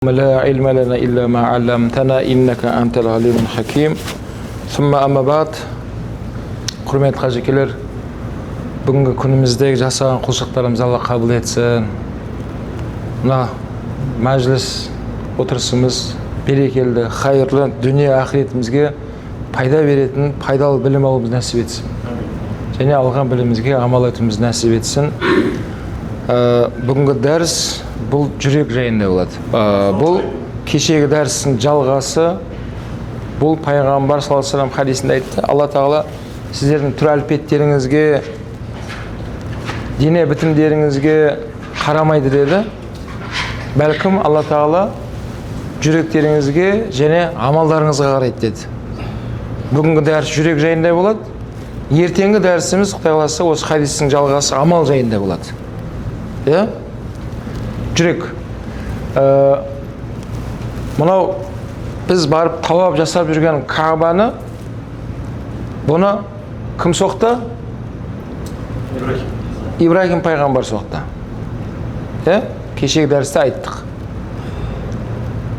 لا علم لنا إلا ما علمتنا إنك أنت العليم الحكيم. ثم أما بعد, құрметті қажекелер, бүгінгі күніміздегі жасаған құлшылықтарымызды Алла қабыл етсін. Мына мәжіліс отырысымыз берекелі, хайырлы, дүние ақыретімізге пайда беретін, пайдалы білім алуымызды нәсіп етсін. Және алған білімімізге амал етуімізді нәсіп етсін. Бүгінгі дәріс бұл жүрек жайында болады. Бұл кешегі дәрістің жалғасы. Бұл пайғамбар саллаллаху алейхи ва саллям хадисінде айтты. Алла тағала сіздердің түр әлпеттеріңізге, дене бітімдеріңізге қарамайды деді. Бәлкім Алла тағала жүректеріңізге және амалдарыңызға қарайды деді. Бүгінгі дәріс жүрек жайында болады. Ертеңгі дәрісіміз Құдай қаласа осы хадистің жалғасы амал жайында болады. Жүрек. Мынау біз барып тауап жасап жүрген Каабаны, бұны кім соқты? Ибрахим пайғамбар соқты. Кешегі дәрісте айттық.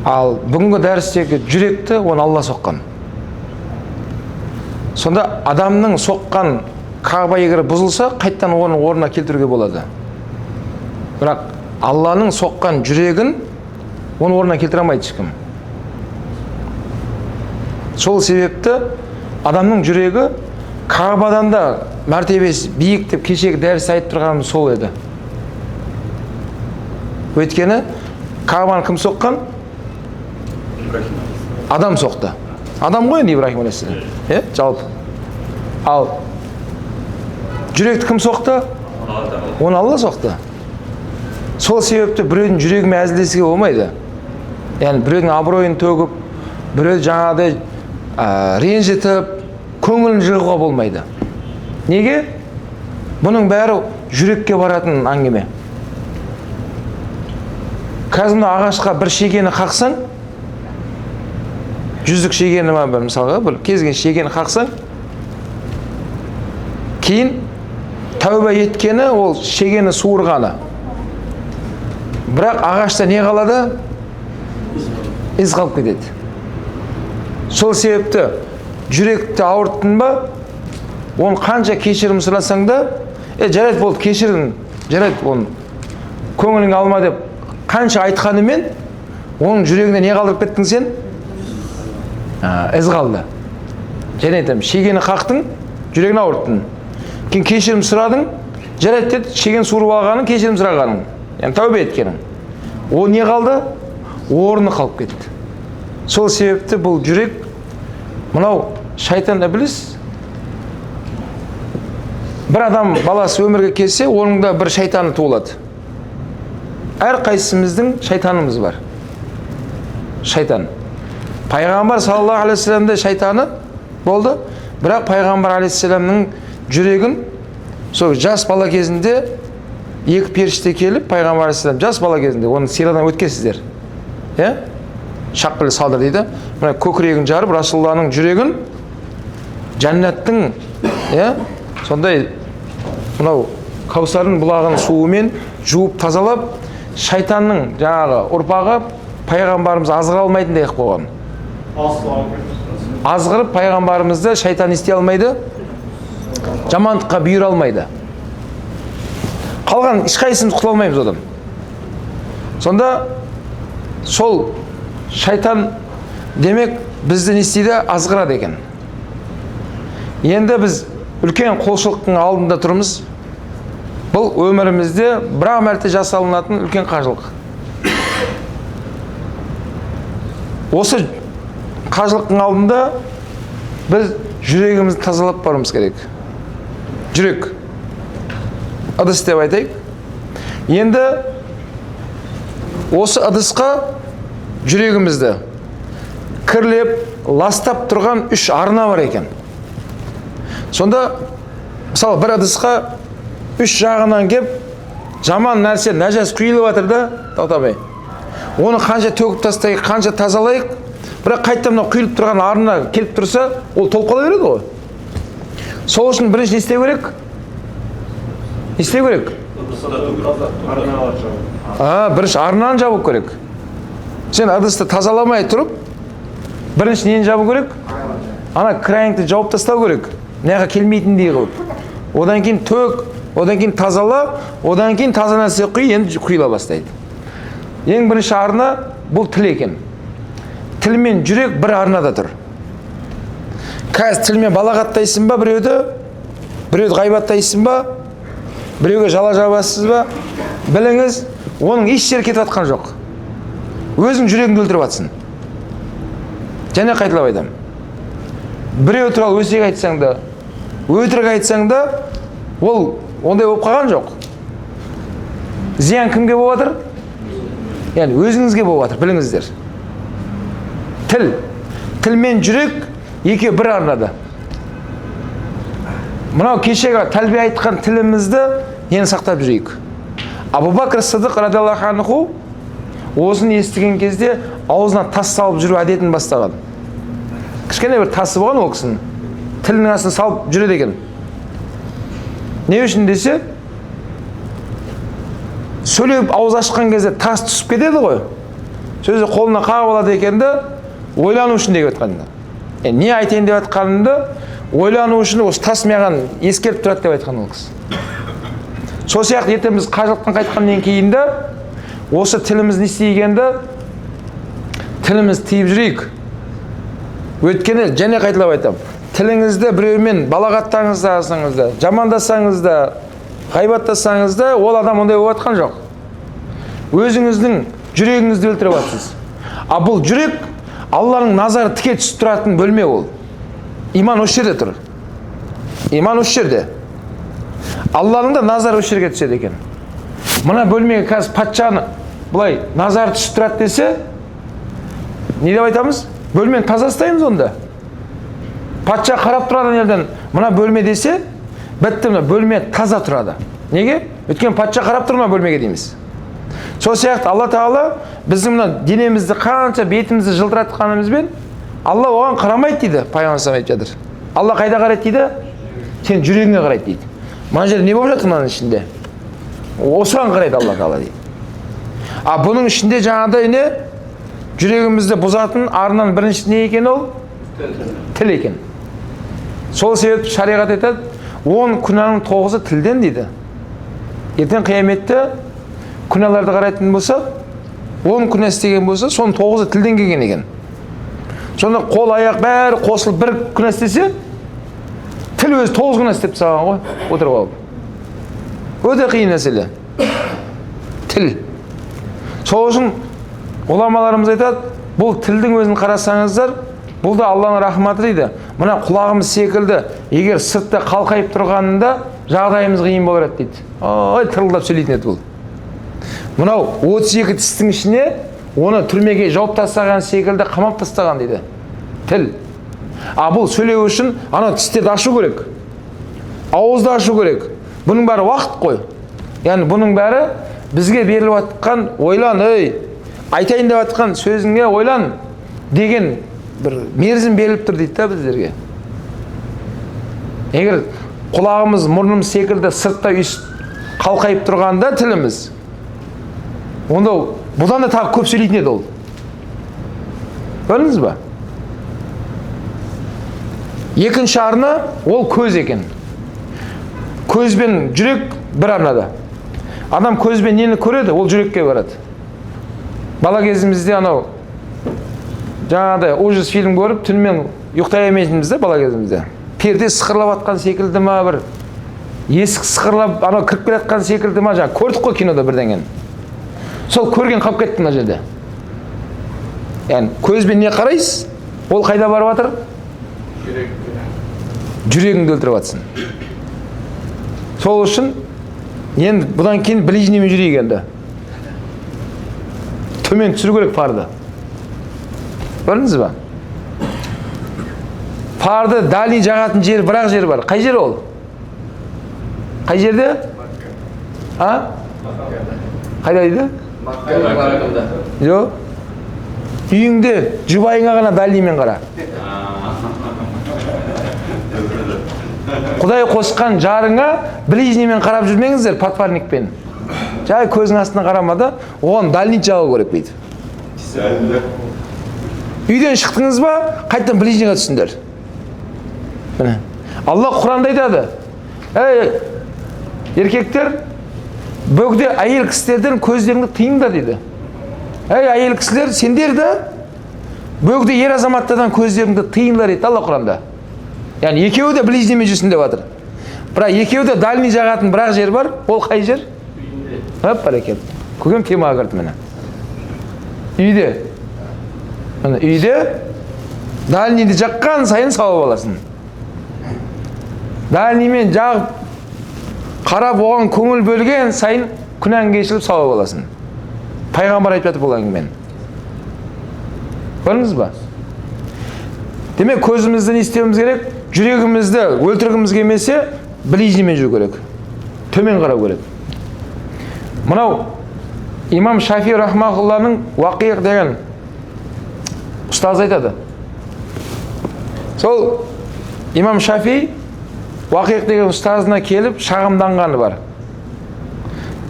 Ал бүгінгі дәрістегі жүректі оны Алла соққан. Сонда адамның соққан Кааба егер бұзылса, қайттан оның орнына келтіруге болады. Бірақ Алланың соққан жүрегін оның орнына келтіре алмайды ешкім. Сол себепті адамның жүрегі Каабадан да мәртебесі биік деп кешегі дәріс айтып тұрғанымыз сол еді. Өйткені Каабаны кім соққан? Адам соқты. Адам ғой енді Ибрахим алейхиссалам. Жалпы. Ал жүректі кім соқты? Оны Алла соқты. Сол себепті біреудің жүрегімен әзілдесуге болмайды. Яғни біреудің абыройын төгіп, біреуді жаңағыдай ренжітіп, көңілін жығуға болмайды. Неге? Бұның бәрі жүрекке баратын әңгіме. Қазір ағашқа бір шегені қақсаң, жүздік шегені ма бір мысалға, бір кезген шегені қақсаң, кейін тәуба еткені ол шегені суырғаны. Бірақ ағашта не қалады? Із қалып кетеді. Сол себепті жүректі ауырттың ба, оны қанша кешірім сұрасаң да, жарайды болды, кешірін, жарайды оны көңіліңе алма деп қанша айтқанымен, оның жүрегіне не қалдырып кеттің сен? Із қалды. Және айтамын, шегені қақтың, жүрегін ауырттың. Кейін кешірім сұрадың, жарайды деді, шеген суырып алғаның, кешірім сұрағаның. Яғни тәубе еткенің. О не қалды? Орны қалып кетті. Сол себепті бұл жүрек, мынау шайтан ібліс, бір адам баласы өмірге келсе, оның да бір шайтаны туылады. Әр қайсымыздың шайтанымыз бар. Шайтан. Пайғамбар саллаллаху алейхи ва саллямда шайтаны болды, бірақ пайғамбар алейхиссаламның жүрегін сол жас бала кезінде екі періште келіп, пайғамбар алейхиссалам жас бала кезінде, оны сирадан өткесіздер. Шаққылы салдыр дейді. Мына көкірегін жарып, Расулланың жүрегін жәннаттың, сондай мынау Каусардың бұлағын суымен жуып тазалап, шайтанның жаңағы ұрпағы пайғамбарымыз азғыра алмайтындай қылып қойған. Азғырып пайғамбарымызды шайтан істей алмайды, жамандыққа бұйыра алмайды. Қалған ешқайсымыз құтыла алмаймыз одан. Сонда сол шайтан демек бізді не істейді? Азғырады екен. Енді біз үлкен қолшылықтың алдында тұрмыз. Бұл өмірімізде бір мәрте жасалынатын үлкен қажылық. Осы қажылықтың алдында біз жүрегімізді тазалап барымыз керек. Жүрек. Ыдыс деп айтайық. Енді осы ыдысқа жүрегімізді кірлеп, ластап тұрған үш арна бар екен. Сонда, мысалы, бір ыдысқа үш жағынан кеп, жаман нәрсе, нәжас құйылып жатыр да, тоқтамай. Оны қанша төгіп тастайық, қанша тазалайық, бірақ қайтадан құйылып тұрған арна келіп тұрса, ол толып қала береді ғой. Сол үшін бірінші не істеу керек? Не істеу керек? Бірінші арнаны жабу керек. Сен ыдысты тазаламай тұрып, бірінші нені жабу керек? Ана кранингті жауып тастау керек. Неға келмейтіндей қылып. Одан кейін тök, одан кейін тазала, одан кейін таза нәрсе құй, енді құйыла бастайды. Ең бірінші арна бұл тіл екен. Тіл мен жүрек бір арнада тұр. Қазір тілмен балағаттайсың ба біреуді ғайбаттайсың ба, біреуге жала жабасыз ба, біліңіз, оның еш жері кетіп атқан жоқ. Өзің жүрегіңді өлтіріп атсың. Және қайталап айтам. Біреу туралы өсек айтсаң да, өтірік айтсаң да, ол ондай болып қалған жоқ. Зиян кімге болып жатыр? Яғни өзіңізге болып жатыр, біліңіздер. Тіл мен жүрек екеуі бір арнада. Мынау кешегі тәлбие айтқан тілімізді енді сақтап жүрейік. Абу Бакр Сыдық радиаллаху анху осыны естіген кезде аузына тас салып жүру әдетін бастаған. Кішкене бір тасы болған ол кісінің. Тілінің астына салып жүреді екен. Не үшін десе, сөйлеп ауыз ашқан кезде тас түсіп кетеді ғой. Сөзі қолына қағып алады екенді ойлану үшін деп айтқанында. Не айтайын деп айтқанымды ойлану үшін осы тас маған ескеріп тұрады деп айтқан ол кісі. Сол сияқты ертең біз қажылықтан қайтқаннан кейін де осы тіліміз не істегенді тіліміз тиіп жүрейік. Өйткені және қайталап айтам. Тіліңізді біреумен балағаттаңыз да, жамандасаңыз да, ғайбаттасаңыз да, ол адам ондай болып жатқан жоқ. Өзіңіздің жүрегіңізді өлтіріп жатсыз. А бұл жүрек Алланың назары тіке түсіп тұратын бөлме ол. Иман осы жерде тұр. Иман осы жерде. Алланың да назары осы жерге түседі екен. Мына бөлмеге қазір патшаны бұлай назары түсіп тұрады десе, не деп айтамыз? Бөлмені таза ұстаймыз онда. Патша қарап тұрады елден, мына бөлме десе, бітті, бөлме таза тұрады. Неге? Өйткені патша қарап тұр ма бөлмеге дейміз. Сол сияқты Алла Тағала біздің мына денемізді қанша бетімізді жылтыратқанымызбен Алла оған қарамайды дейді, пайғамбар айтып жатыр. Алла қайда қарайды дейді? Сен жүрегіңе қарайды дейді. Мына жерде не болып жатыр мынаның ішінде? Осыған қарайды Алла Тағала дейді. А бұның ішінде жаңағыдай не? Жүрегімізді бұзатын арынан бірінші не екен ол? Тіл екен. Сол себепті шариғат айтады, 10 күнәнің 9-ы тілден дейді. Ертең қияметте күнәларды қарайтын болса, 10 күнә істеген болса, соның 9-ы тілден келген екен. Сонда қол аяқ бәрі қосылып бір күнә істесе, тіл өзі 9 күнә істеп тастаған ғой, отырып алып. Өте қиын мәселе. Тіл. Сол үшін ғұламаларымыз айтады, бұл тілдің өзін қарасаңыздар, бұл да Алланың рахматы дейді. Мына құлағымыз секілді, егер сыртта қалқайып тұрғанында жағдайымыз қиын болар еді дейді. Ой, тырылдап сөйлейтін еді бұл. Мынау 32 тістің ішіне оны түрмеге жауып тастаған секілді қамап тастаған дейді. Тіл. А бұл сөйлеу үшін ана тістерді ашу керек. Ауызды ашу керек. Бұның бәрі уақыт қой. Яғни бұның бәрі бізге беріліп жатқан ойлан, айтайын деп жатқан сөзіңе ойлан деген бір мерзім беріліп тұр дейді біздерге. Егер құлағымыз, мұрнымыз секілді сыртта қалқайып тұрғанда тіліміз, онда бұдан да тағы көп сөйлейтін еді ол. Көрдіңіз ба? Екінші арна ол көз екен. Көз бен жүрек бір арнада. Адам көзбен нені көреді, ол жүрекке барады. Бала кезімізде анау жаңағыдай ужас фильм көріп, түнімен ұйықтай алмайтынбыз да бала кезімізде. Перде сықырлап атқан секілді ма, бір есік сықырлап анау кіріп келе жатқан секілді ма, жаңа көрдік қой кинода бірдеңені. Сол көрген қалып кетті мына жерде. Яғни көзбен не қарайсыз? Ол қайда барып жатыр? Жүрегіңді өлтіріп жатсың. Сол үшін енді бұдан кейін ближнемен жүрейік енді. Төмен түсіру керек фарды. Көрдіңіз ба? Фарды дали жағатын жер бірақ жер бар. Қай жер ол? Қай жерде? Қайда дейді? Жоқ. Үйіңде жұбайыңа ғана далимен қара. Құдай қосқан жарыңа ближнемен қарап жүрмеңіздер, подпарникпен. Жай көзің астына қарамада, оған дальник жағу керек дейді. Үйден шықтыңыз ба, қайттан ближнийға түстіңдер. Міне. Алла Құранда айтады. Еркектер, бөгде әйел кісілерден көздеріңді тыйыңдар дейді. Әйел кісілер, сендер де бөгде ер азаматтардан көздеріңді тыйыңдар дейді Алла Құранда. Яғни екеуі де ближниймен жүрсін деп жатыр. Бірақ екеуі де дальний жағатын бірақ жер бар, ол қай жер? Бәрекелді. Көкем темаға кірді міне. Үйде. Үйде дальнийді жаққан сайын сауап аласың. Дальниймен жағып, қарап оған көңіл бөлген сайын күнәң кешіліп сауап аласың. Пайғамбар айтып жатыр бұл әңгімені. Көрдіңіз ба? Демек көзімізді не істеуіміз керек? Жүрегімізді өлтіргіміз келмесе, ближниймен жүру керек. Төмен қарау керек. Мынау имам Шафи рахматулланың Вақиғ деген ұстаз айтады. Сол имам Шафи Вақиғ деген ұстазына келіп шағымданғаны бар.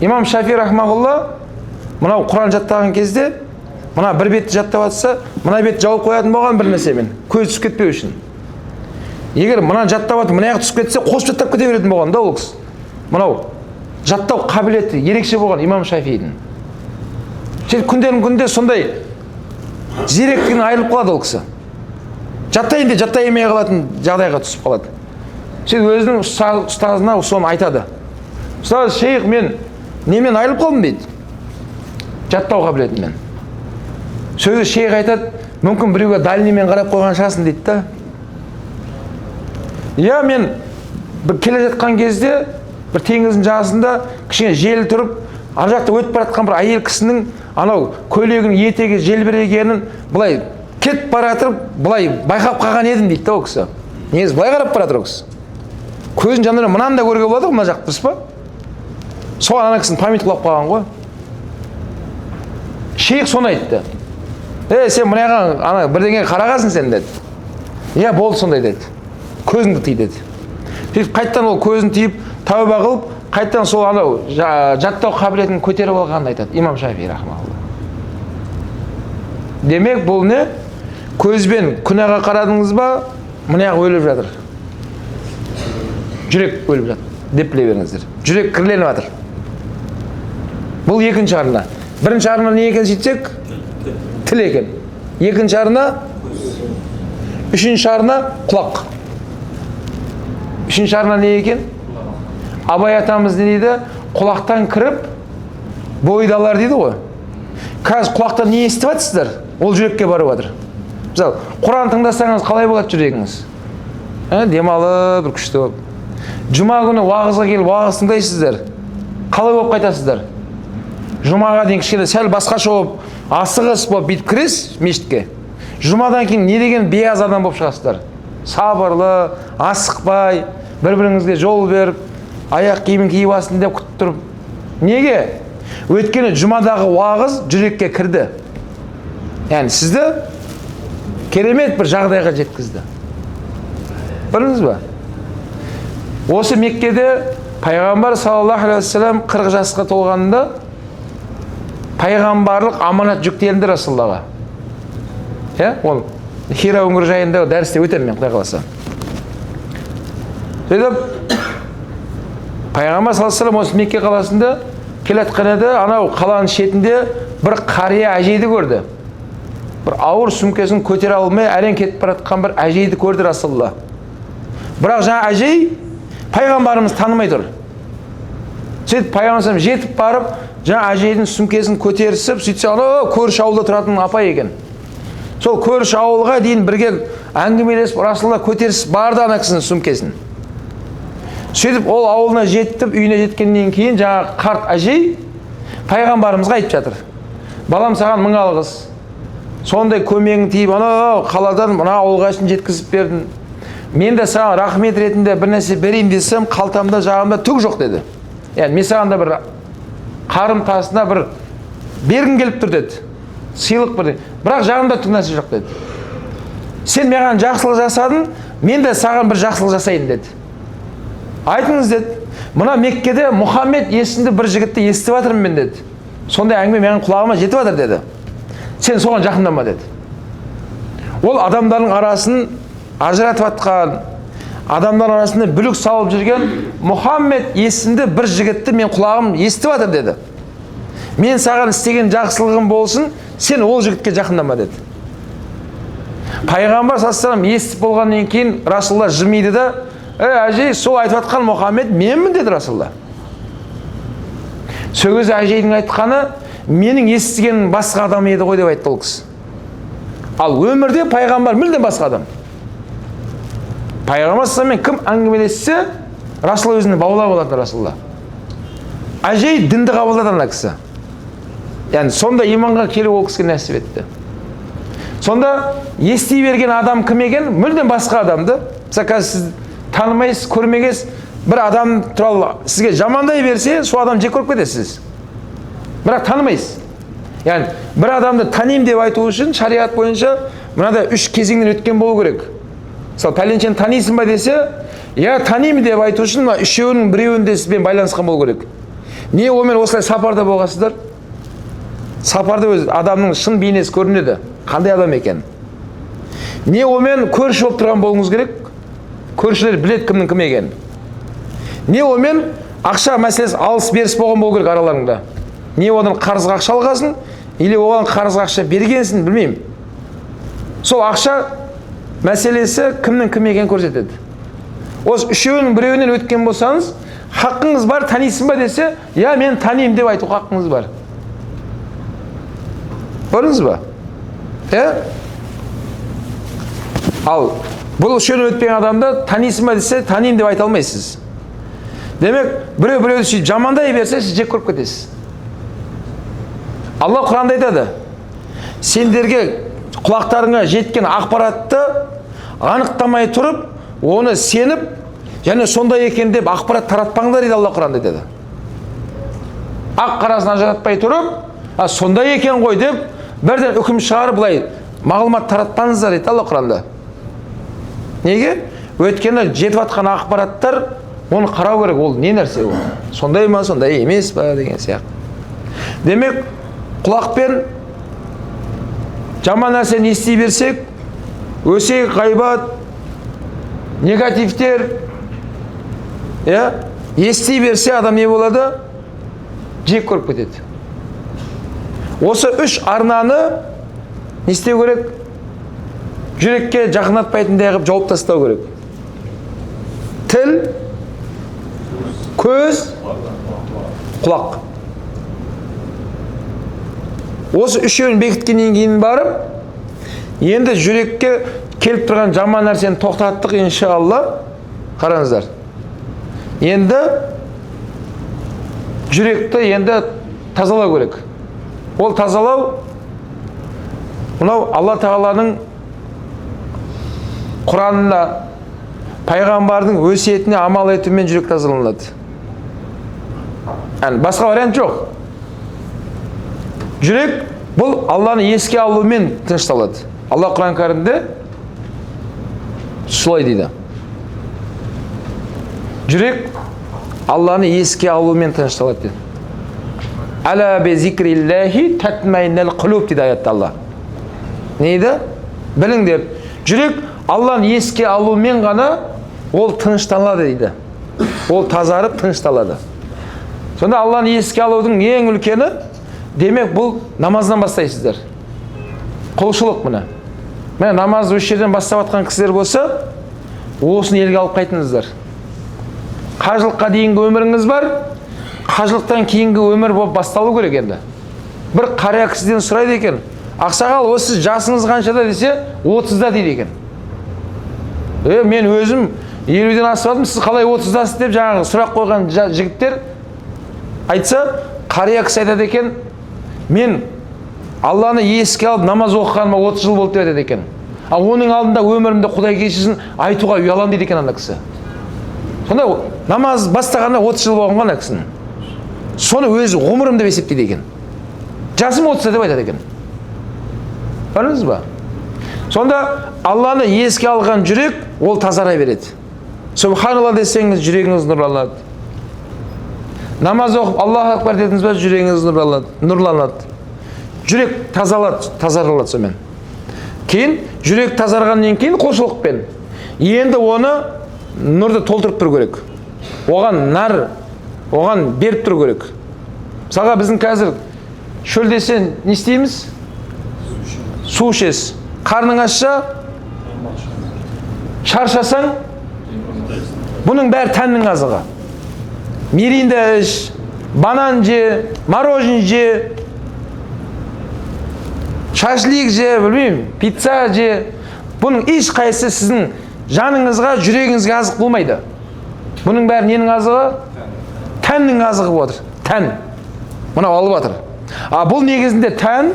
Имам Шафи рахматулла мынау Құран жаттаған кезде мына бір бетті жаттап жатса, мына бетті жауып қоятын болған бір нәрсемен, көз түсіп кетпеу үшін. Егер мына жаттап жатып, мына жақ түсіп кетсе, қосып жаттап кете беретін болған да ол кісі. Мынау жаттау қабілеті ерекше болған имам Шафидің. Күнден-күнде сондай зеректігінен айырылып қалады ол кісі. Жаттайын де жаттай емей қалатын жағдайға түсіп қалады. Өзінің ұстазына соны айтады. Ұстаз, шейх, мен немен айырылып қалдым дейді. Жаттау қабілетімен. Сөзі шейх айтады, мүмкін біреуге дальниймен қарап қойған шығарсың дейді да. Я мен бір келе жатқан кезде бір теңіздің жағасында кішкене жел тұрып, ар жақта өтіп бара жатқан бір әйел кісінің анау көйлегінің етегі желбірегенін былай кетіп бара жатып, былай байқап қалған едім дейді да ол кісі. Негізі былай қарап бара жатыр ол кісі. Көзін жандырып мынаны да көруге болады ғой, мына жақ дұрыс па? Соған ана кісінің памяті құлап қалған ғой. Шейх соны айтты. Сен мынаған ана бірдеңеге қарағансың сен деді. Иә, болды сондай деді. Көзіңді тый деді. Қайттан ол көзін тиіп, тәуба қылып, қайттан сол анау жаттау қабілетін көтеріп алғанын айтады имам Шафи рахматулла. Демек бұл не? Көзбен күнәға қарадыңыз ба, мына өліп жатыр. Жүрек өліп жатыр деп біле беріңіздер. Жүрек кірленіп жатыр. Бұл екінші арна. Бірінші арна не екен сөйтсек? Тіл екен. Екінші арна? Үшінші арна? Құлақ. Үшінші арна не екен? Абай атамыз не дейді? Құлақтан кіріп, бойды алар дейді ғой. Қазір құлақтан не естіп жатсыздар? Ол жүрекке барып жатыр. Мысалы, Құран тыңдасаңыз қалай болады жүрегіңіз? Демалы, бір күшті болып. Жұма күні уағызға келіп уағыз тыңдайсыздар. Қалай болып қайтасыздар? Жұмаға дейін кішкене сәл басқаша болып, асығыс болып бүйтіп кіресіз мешітке. Жұмадан кейін не деген бейаз адам болып шығасыздар? Сабырлы, асықпай, бір-біріңізге жол беріп, аяқ киімін киіп алсын деп күтіп тұрып. Неге? Өйткені жұмадағы уағыз жүрекке кірді. Яғни сізді керемет бір жағдайға жеткізді. Білдіңіз ба? Осы Меккеде пайғамбар саллаллаху алейхи вассалам 40 жасқа толғанында пайғамбарлық аманат жүктелінді Расулаллаға. Ол Хира өңірі жайында дәрісте өтемін мен, Құдай қаласа. Сөйтіп, пайғамбар саллаллаху алейхи вассалам осы Мекке қаласында келатқан еді, анау қаланың шетінде бір қария әжейді көрді. Бір ауыр сүмкесін көтере алмай әрең кетіп бара жатқан бір әжейді көрді Расулалла. Бірақ жаңа әжей пайғамбарымыз танымай тұр. Сөйтіп пайғамбарымыз жетіп барып, жаңа әжейдің сүмкесін көтерісіп, сөйтсе, анау көрші ауылда тұратын апа екен. Сол көрші ауылға дейін бірге әңгімелесіп, Расулалла көтерісіп барды ана кісінің сүмкесін. Сөйтіп ол ауылына жеттіп, үйіне жеткеннен кейін жаңа қарт әжей пайғамбарымызға айтып жатыр. Балам, саған 1000 алғыс. Сондай көмегің тиіп, анау қаладан мына ауылға шейін жеткізіп бердің. Мен де саған рахмет ретінде бір нәрсе берейін десем, қалтамда жағымда түк жоқ деді. Яғни мен саған да бір қарым тасына бір бергім келіп тұр деді. Сыйлық бір. Бірақ жағымда түк нәрсе жоқ деді. Сен маған жақсылық жасадың, мен де саған бір жақсылық жасайын деді. Айтыңыз деді. Мына Меккеде Мұхаммед есімді бір жігітті естіп жатырмын мен деді. Сондай әңгіме менің құлағыма жетіп жатыр деді. Сен соған жақындама деді. Ол адамдардың арасын ажыратып атқан, адамдар арасында бүлік салып жүрген Мұхаммед есімді бір жігітті мен құлағым естіп жатыр деді. Мен саған істеген жақсылығым болсын, сен ол жігітке жақындама деді. Пайғамбар саллаллаху алейхи естіп болғаннан кейін Расулалла жымиды да, әжей, сол айтып жатқан Мұхаммед менмін деді Расулалла. Сол кезде әжейдің айтқаны, менің естігенім басқа адам еді ғой деп айтты ол кісі. Ал өмірде пайғамбар мүлдем басқа адам. Пайғамбар саллаллаху кім әңгімелессе, Расулалла өзіне баулап алады Расулалла. Әжей дінді қабылдады ана кісі. Яғни сонда иманға келу ол кісіге нәсіп етті. Сонда ести берген адам кім екен? Мүлдем басқа адамды. Мысалы сіз танымайсыз, көрмегенсіз, бір адам туралы сізге жамандай берсе, сол адам жек көріп кетесіз. Бірақ танымайсыз. Яғни бір адамды танимын деп айту үшін шариғат бойынша мынада 3 кезеңнен өткен болу керек. Мысалы пәленшені танисың ба десе, я танимын деп айту үшін үшеуінің біреуінде сізбен байланысқан болу керек. Не онымен осылай сапарда болғансыздар? Сапарда өз адамның шын бейнесі көрінеді, қандай адам екен. Не онымен көрші болып тұрған болуыңыз керек, көршілер біледі кімнің кім екен. Не онымен ақша мәселесі алыс беріс болған болу керек араларыңда. Не одан қарызға ақша алғасын, или оған қарызға ақша бергенсін, білмеймін. Сол ақша мәселесі кімнің кім екенін көрсетеді. Осы үшеуінің біреуінен өткен болсаңыз, хақыңыз бар, танисың ба десе, я мен танимын деп айту хақыңыз бар. Көрдіңіз ба? Ал бұл үшеуінен өтпеген адамды танисың ба десе, танимын деп айта алмайсыз. Демек, біреу-біреуді сөйтіп жамандай берсе, сіз жек көріп кетесіз. Алла Құранда айтады, сендерге құлақтарыңа жеткен ақпаратты анықтамай тұрып, оны сеніп, және сондай екен деп ақпарат таратпаңдар дейді Алла Құранда айтады. Ақ қарасын ажыратпай тұрып, сондай екен ғой деп, бірден үкім шығарып былай мағлұмат таратпаңыздар дейді Алла Құранда. Неге? Өйткені жетіп атқан ақпараттар, оны қарау керек, ол не нәрсе ол? Сондай ма, сондай емес па деген сияқты. Демек, құлақпен жаман нәрсені ести берсек, өсек, ғайбат, негативтер, ести берсе адам не болады? Жек көріп кетеді. Осы 3 арнаны не істеу керек? Жүрекке жақындатпайтындай қылып жауып тастау керек. Тіл, көз, құлақ. Осы үшеуін бекіткеннен кейін барып, енді жүрекке келіп тұрған жаман нәрсені тоқтаттық иншалла. Қараңыздар. Енді жүректі енді тазалау керек. Ол тазалау, мынау Алла Тағаланың Құранына, пайғамбардың өсиетіне амал етумен жүрек тазаланады. Басқа вариант жоқ. Жүрек бұл Алланы еске алумен тынышталады. Алла Құран кәрімде солай дейді. Жүрек Алланы еске алумен тынышталады дейді. Ала бе зикриллахи татмайнал құлуб дейді аятта Алла. Не дейді? Біліңдер, жүрек Алланы еске алумен ғана ол тынышталады дейді. Ол тазарып тынышталады. Сонда Алланы еске алудың ең үлкені, демек бұл намаздан бастайсыздар. Құлшылық мұны. Мен намазды осы жерден бастап атқан кісілер болса, осыны елге алып қайтыңыздар. Қажылыққа дейінгі өміріңіз бар, қажылықтан кейінгі өмір болып басталу керек енді. Бір қария кісіден сұрайды екен, ақсақал, осы жасыңыз қаншада десе, 30-да дейді екен. Мен өзім 50-ден асып, сіз қалай 30-дасыз деп жаңағы сұрақ қойған жігіттер айтса, қария кісі айтады екен, мен Алланы еске алып намаз оқығаныма 30 жыл болды деп айтады екен. Ал оның алдында өмірімде Құдай кешірсін айтуға ұялам дейді екен ана кісі. Сонда намаз бастағанда 30 жыл болған ана кісінің. Соны өзі ғұмырым деп есептейді екен. Жасым 30 деп айтады екен. Көрдіңіз ба? Сонда Алланы еске алған жүрек ол тазара береді. Субханалла десеңіз жүрегіңіз нұрланады. Намаз оқып Аллаху акбар дедіңіз бе жүрегіңіз нұрланады. жүрек тазарылады сонымен. Кейін жүрек тазарғаннан кейін құлшылықпен енді оны нұрды толтырып тұру керек. Оған беріп тұру керек. Мысалға біздің қазір шөлдесен не істейміз? Су ішесіз. Қарның ашса, шаршасаң, бұның бәрі тәннің азығы. Миринда іш, банан же, мороженое же, шашлик же, білмеймін, пицца же. Бұның еш қайсы сіздің жаныңызға, жүрегіңізге азық болмайды. Бұның бәрі ненің азығы? Тәннің азығы болады. Тән. Мұна алып жатыр. Бұл негізінде тән,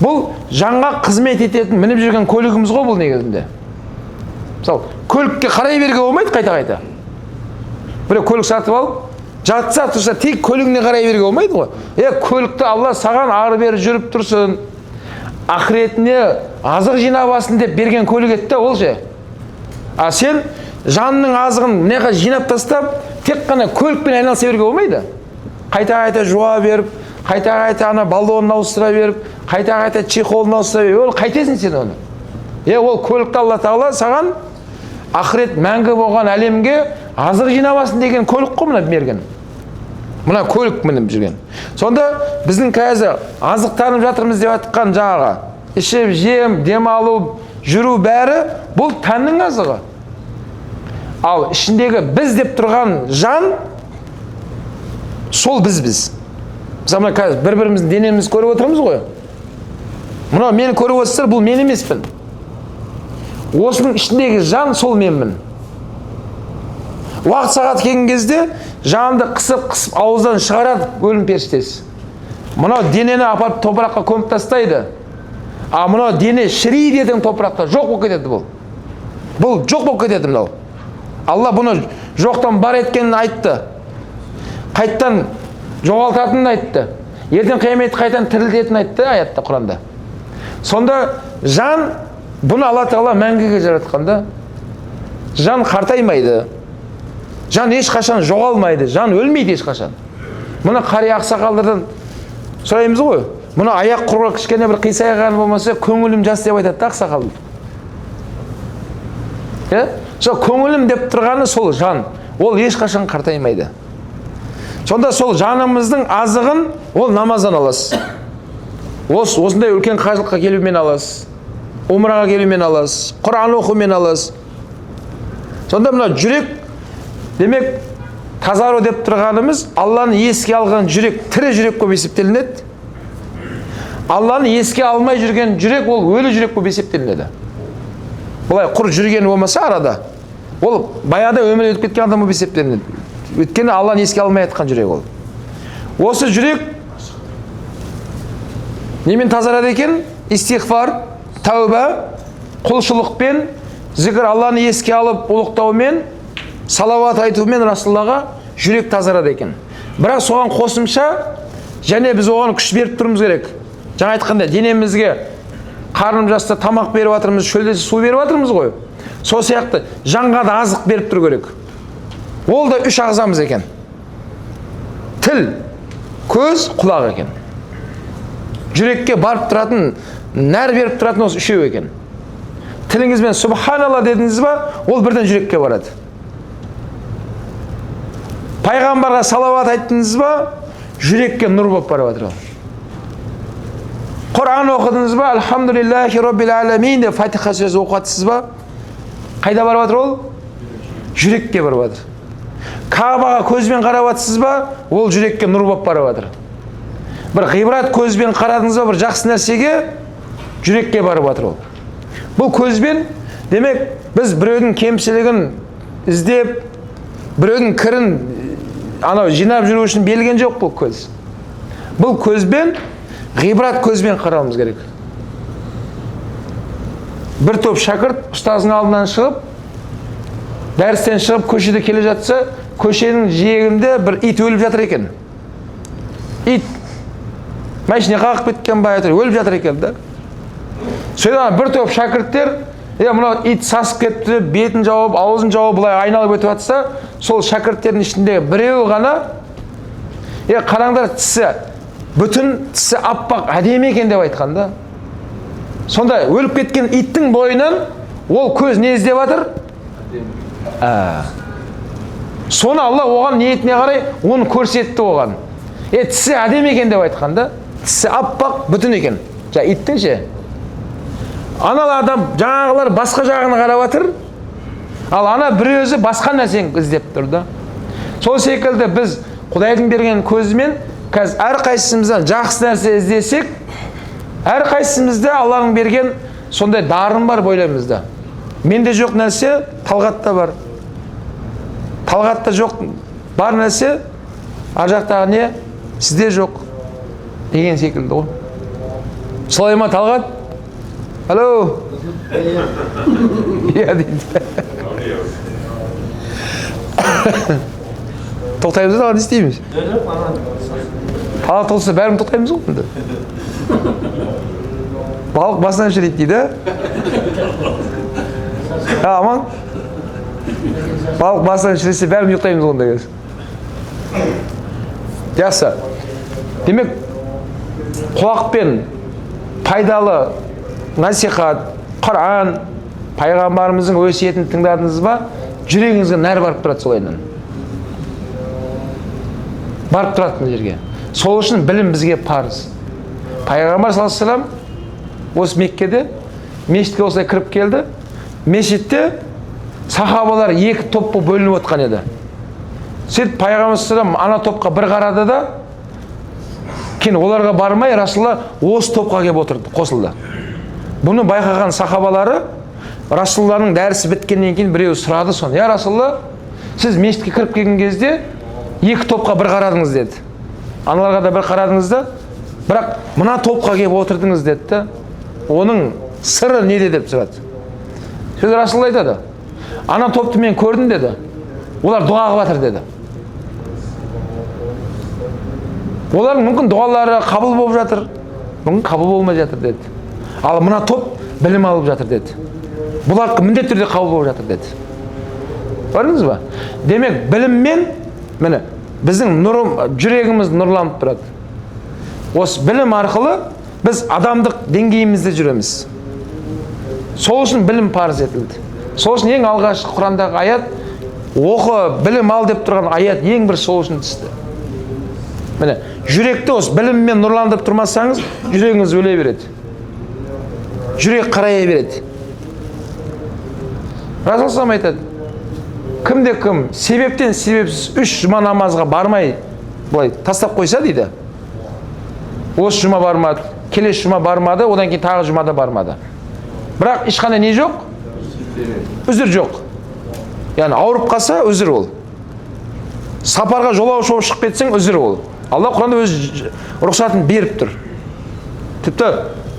бұл жанға қызмет ететін, мініп жүрген көлігіміз ғой бұл негізінде. Мысалы, көлікке қарай беруге болмайды қайта-қайта. Біреу көлік сатып алып, жатса тұрса, тек көлігіне қарай беруге болмайды ғой. Көлікті Алла саған ары-бері жүріп тұрсын, ақыретіне азық жинабасын деп берген көлік етті ол же. Сен жанның азығын неға жинап тастап, тек қана көлікпен айналыса беруге болмайды. Қайта-қайта жуа беріп, қайта-қайта ана баллонын ауыстыра беріп, қайта-қайта чехолын ауыстыра беріп, ол қайтесің сен оны? Ол көлікті Алла Тағала саған ақырет мәңгі болған әлемге азық жинабасын деген көлік қой мұна берген. Мұна көлік мініп жүрген. Сонда біздің қазір азықтанып жатырмыз деп айтқан жаңағы ішіп, жем, демалу, жүру бәрі бұл тәннің азығы. Ал ішіндегі біз деп тұрған жан сол біз. Мысалы қазір бір-біріміздің денемізді көріп отырмыз ғой. Мұна мені көріп отырсыздар, бұл мен емеспін. Осының ішіндегі жан сол менмін. Уақыт сағат келген кезде жанды қысып ауыздан шығарады өлім періштесі. Мұна денені апарып топыраққа көміп тастайды. Мұна дене шірейді ертең топырақта жоқ болып кетеді бұл. Бұл жоқ болып кетеді мынау. Алла бұны жоқтан бар еткенін айтты. Қайттан жоғалтатынын айтты. Ертең қияметте қайтадан тірілтетінін айтты аятта Құранда. Сонда жан бұны Алла Тағала мәңгіге жаратқанда, жан қартаймайды. Жан ешқашан жоғалмайды. Жан өлмейді ешқашан. Мұны қария ақсақалдардан сұраймыз ғой. Мұны аяқ құрғыр кішкене бір қисайған болмаса, көңілім жас деп айтады ақсақал. Сол көңілім деп тұрғаны сол жан. Ол ешқашан қартаймайды. Сонда сол жанымыздың азығын ол намаздан аласыз. Осындай үлкен қажылыққа келумен аласыз. Умраға келумен аласыз. Құран оқумен аласыз. Сонда мына жүрек, демек тазару деп тұрғанымыз Алланы еске алған жүрек, тірі жүрек көп есептелінеді. Алланы еске алмай жүрген жүрек ол өлі жүрек көп есептелінеді. Бұлай құр жүргені болмаса арада, ол баяда өмір өтіп кеткен адам болып есептелінеді. Өйткені Алланы еске алмай жатқан жүрек ол. Осы жүрек немен тазарады екен? Истиғфар, тәуба, құлшылықпен, зікір, Алланы еске алып ұлықтаумен, салауат айтумен Расулаллаға жүрек тазарады екен. Бірақ соған қосымша, және біз оған күш беріп тұрмыз керек. Жаңа айтқанда денемізге қарным жаста тамақ беріп жатырмыз, шөлдесі су беріп жатырмыз ғой. Сол сияқты жанға да азық беріп тұру керек. Ол да үш ағзамыз екен. Тіл, көз, құлақ екен. Жүрекке барып тұратын, нәр беріп тұратын осы үшеу екен. Тіліңізбен Субханалла дедіңіз ба, ол бірден жүрекке барады. Пайғамбарға салауат айттыңыз ба, жүрекке нұр болып барып жатыр. Құран оқыдыңыз ба, Алхамдулиллахи Роббил Аламин деп Фатиха сөзі оқытсыз ба, қайда барып жатыр ол? Жүрекке барып жатыр. Кабаға көзбен қарап жатсыз ба, ол жүрекке нұр болып барып жатыр. Бір ғибрат көзбен қарадыңыз ба, бір жақсы нәрсеге, жүрекке барып жатыр ол. Бұл көзбен, демек, біз біреудің кемшілігін іздеп, біреудің кірін жинап жүру үшін берілген жоқ бұл көз. Бұл көзбен, ғибрат көзбен қарауымыз керек. Бір топ шәкірт ұстазының алдынан шығып, дәрістен шығып көшеде келе жатса, көшенің жиегінде бір ит өліп жатыр екен. Ит машина қағып кеткен бай өліп жатыр екен да. Содан бір топ шәкірттер, мынау ит сасып кетті, бетін жауып, аузын жауып, бұлай айналып өтіп жатса, сол шәкірттердің ішінде біреуі ғана, қараңдар тісі бүтін тісі аппақ әдемі екен деп айтқан да. Сонда өліп кеткен иттің бойынан ол көз не іздеп жатыр? Соны Алла оған ниетіне қарай оны көрсетті оған. Тісі әдемі екен деп айтқан да. Тісі аппақ бүтін екен. Иттің ше. Аналардан жаңағылар басқа жағына қарап жатыр. Ал ана бір өзі басқа нәрсені іздеп тұр да. Сол секілді біз Құдайдың берген көзімен қазір әрқайсымыздан жақсы нәрсе іздесек, әрқайсымызда Алланың берген сондай дарын бар бойлаймызда. Менде жоқ нәрсе Талғатта бар. Талғатта жоқ бар нәрсе ар жақтағы не сізде жоқ деген секілді ғой. Солай ма Талғат? Алло. Иә дейді. Тоқтаймыз да, не істейміз? Талғат тоқтаса бәрін тоқтаймыз ғой. Балық басынан шірейді дейді. Аман. Балық басынан шіресе бәрін ұйықтаймыз онда кез. Жақсы. Демек, құлақпен пайдалы насихат, Құран, пайғамбарымыздың өсиетін тыңдадыңыз ба? Жүрегіңізге нәр барып тұрады солайынан. Барып тұрады бұл жерге. Сол үшін білім бізге парыз. Пайғамбар саллаллаху алейхи вассалам осы Меккеде мешітке осылай кіріп келді. Мешітте сахабалар екі топқа бөлініп отқан еді. Сөйтіп Пайғамбар саллаллаху алейхи вассалам ана топқа бір қарады да, кейін оларға бармай Расулалла осы топқа келіп отырды, қосылды. Бұны байқаған сахабалары Расулалланың дәрісі біткеннен кейін біреу сұрады соны. Я Расулалла, сіз мешітке кіріп келген кезде екі топқа бір қарадыңыз деді. Аналарға да бір қарадыңыз да, бірақ мына топқа келіп отырдыңыз деді. Оның сыры неде деп сұрады. Сөз Расулалла айтады. Ана топты мен көрдім деді. Олар дұға қылып жатыр деді. Олардың мүмкін дұғалары қабыл болып жатыр, мүмкін қабыл болмай жатыр деді. Ал мына топ білім алып жатыр деді. Бұлар міндетті түрде қабыл болып жатыр деді. Көрдіңіз ба? Демек, біліммен міне біздің жүрегіміз нұрланып тұрады. Осы білім арқылы біз адамдық деңгейімізде жүреміз. Сол үшін білім парыз етілді. Сол үшін ең алғашқы Құрандағы аят, оқы, білім ал деп тұрған аят ең бір сол үшін түсті. Міне, жүректі осы біліммен нұрландырып тұрмасаңыз, жүрегіңіз өле береді. Жүрек қарая береді. Расулаллах айтады, кімде кім себептен себепсіз 3 жұма намазға бармай былай тастап қойса дейді. Осы жұма бармады, келесі жұма бармады, одан кейін тағы жұмада бармады. Бірақ ешқандай не жоқ? Үзір жоқ. Яғни ауырып қалса үзір ол. Сапарға жолаушы болып шығып кетсең үзір ол. Алла Құранда өз рұқсатын беріп тұр. Тіпті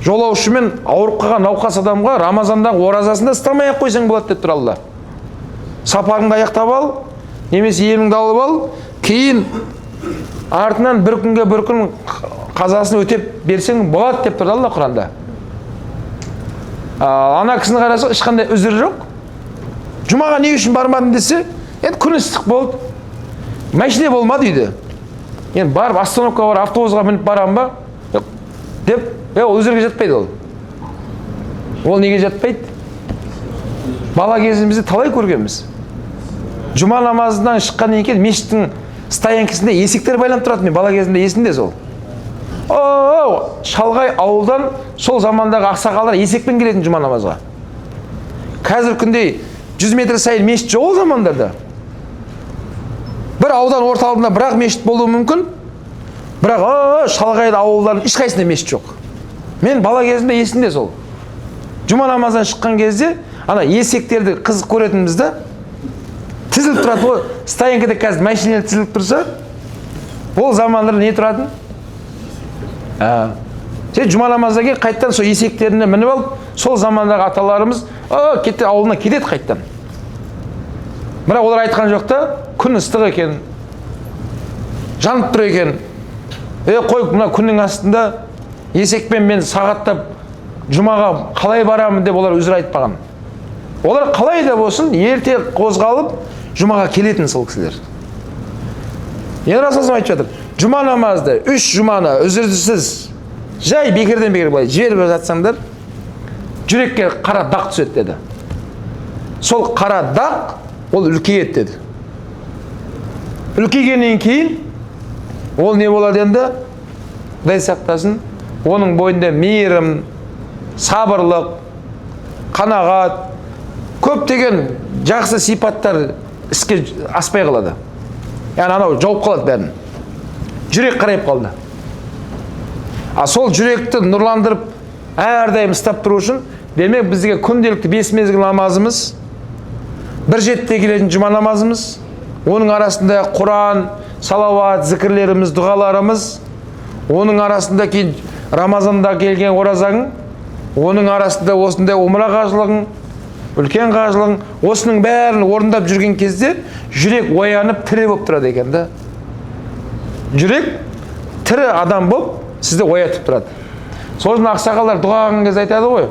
жолаушымен ауырып қалған науқас адамға Рамазандағы оразасында ұстамай ақ қойсаң болады деп тұр Алла. Сапарыңды аяқтап ал, немесе еміңді алып ал, кейін артынан бір күнге бір күн қазасын өтеп берсең болады деп тұр Алла Құранда. Ана кісіні қараса ешқандай үзір жоқ. Жұмаға не үшін бармадым десе, енді күн ыстық болды. Машина болмады үйде. Енді барып остановкаға бар, автобусға мініп барам ба? Деп, ол үзірге жатпайды ол. Ол неге жатпайды? Бала кезімізде талай көргенбіз. Жұма намазынан шыққаннан кейін мешіттің стоянкасында есектер байланып тұрады. Мен бала кезімде есімде сол. Шалғай ауылдан сол замандағы ақсақалдар есекпен келетін жұма намазға. Қазір күндей 100 метр сайын мешіт жоқ ол замандарда. Бір аудан орталығында бірақ мешіт болуы мүмкін, бірақ шалғай ауылдардың ешқайсында мешіт жоқ. Мен бала кезімде есімде сол. Жұма намаздан шыққан кезде ана есектерді қызық көретінбіз да, тізіліп тұрады. Ол стоянкада қазір машиналар тізіліп тұрса, ол замандарда не тұратын? Сен жұма намаздан кейін қайттан сол есектеріне мініп алып, сол замандағы аталарымыз ауылына кетеді қайттан. Бірақ олар айтқан жоқ та, күн ыстық екен, жанып тұр екен. Қой, мына күннің астында есекпен мен сағаттап жұмаға қалай барамын деп олар өзір айтпаған. Олар қалай да болсын, ерте қозғалып жұмаға келетін сол кісілер. Енді Расулаллах айтып жатыр, Жұма намазды 3 жұманы үзіліссіз жай бекерден бекер былай жіберіп жатсаңдар, жүрекке қара дақ түседі деді. Сол қара дақ ол үлкейеді деді. Үлкейгеннен кейін ол не болады енді? Құдай сақтасын, оның бойында мейірім, сабырлық, қанағат, көптеген жақсы сипаттар іске аспай қалады. Яғни анау жауып қалады бәрін. Жүрек қарайып қалды. Сол жүректі нұрландырып, әрдайым ұстап тұру үшін, демек бізге күнделікті 5 мезгіл намазымыз, бір жетіде келетін жұма намазымыз, оның арасында Құран, салауат, зікірлеріміз, дұғаларымыз, оның арасында кейін Рамазанда келген оразаң, оның арасында осындай умра қажылығың, үлкен қажылығың, осының бәрін орындап жүрген кезде жүрек оянып тірі болып тұрады екен да. Жүрек тірі адам болып сізді оятып тұрады. Сосын ақсақалдар дұға қылған кезде айтады ғой,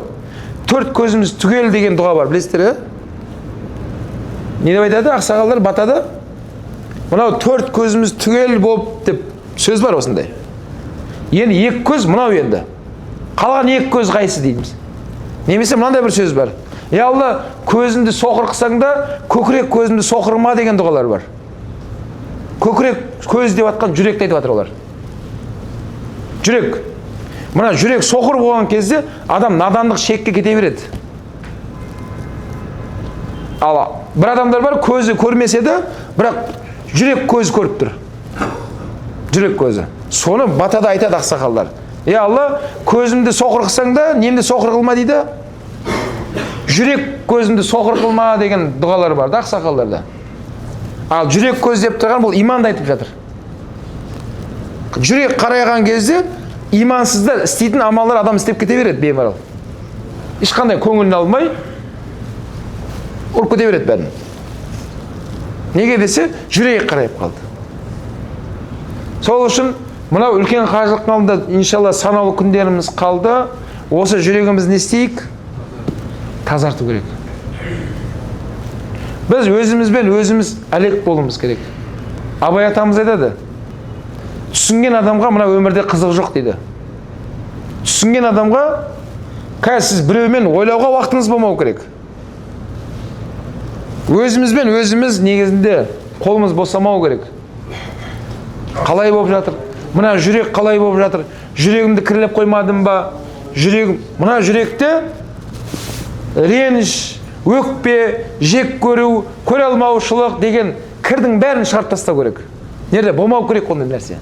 4 көзіміз түгел деген дұға бар, білесіздер, не деп айтады ақсақалдар батады? Мынау 4 көзіміз түгел болып деп сөз бар осындай. Енді 2 көз мынау енді. Қалған 2 көз қайсы дейміз. Немесе мынандай бір сөз бар. Я Алла, көзімді соқыр қылсаң да, көкірек көзімді соқырма деген дұғалар бар. Көкірек көз деп атқан жүректі айтып жатыр олар. Жүрек. Мына жүрек соқыр болған кезде адам надандық шекке кете береді. Ал бір адамдар бар, көзі көрмесе де, бірақ жүрек көзі көріп тұр. Жүрек көзі. Соны батада айтады ақсақалдар. Я Алла, көзімді соқыр қылсаң да, немді соқыр қылма дейді. Жүрек көзімді соқыр қылма деген дұғалар бар да ақсақалдарда. Ал жүрек көз деп тұрған бұл иманды айтып жатыр. Жүрек қарайған кезде имансыздар істейтін амалдар адам істеп кете береді беймарал. Ешқандай көңілін алмай ұрып кете береді бәрін. Неге десе, жүрегі қарайып қалды. Сол үшін мынау үлкен қажылықтың алдында иншалла санаулы күндеріміз қалды. Осы жүрегімізді не істейік? Тазарту керек. Біз өзімізбен өзіміз әлек болуымыз керек. Абай атамыз айтады, түсінген адамға мына өмірде қызық жоқ дейді. Түсінген адамға қазір сіз біреумен ойлауға уақытыңыз болмау керек. Өзімізбен өзіміз негізінде қолымыз босамау керек. Қалай болып жатыр? Мына жүрек қалай болып жатыр? Жүрегімді кірлеп қоймадым ба? Мына жүректе реніш, өкпе, жек көру, көре алмаушылық деген кірдің бәрін шығарып тастау керек. Неде болмау керек ондай нәрсе.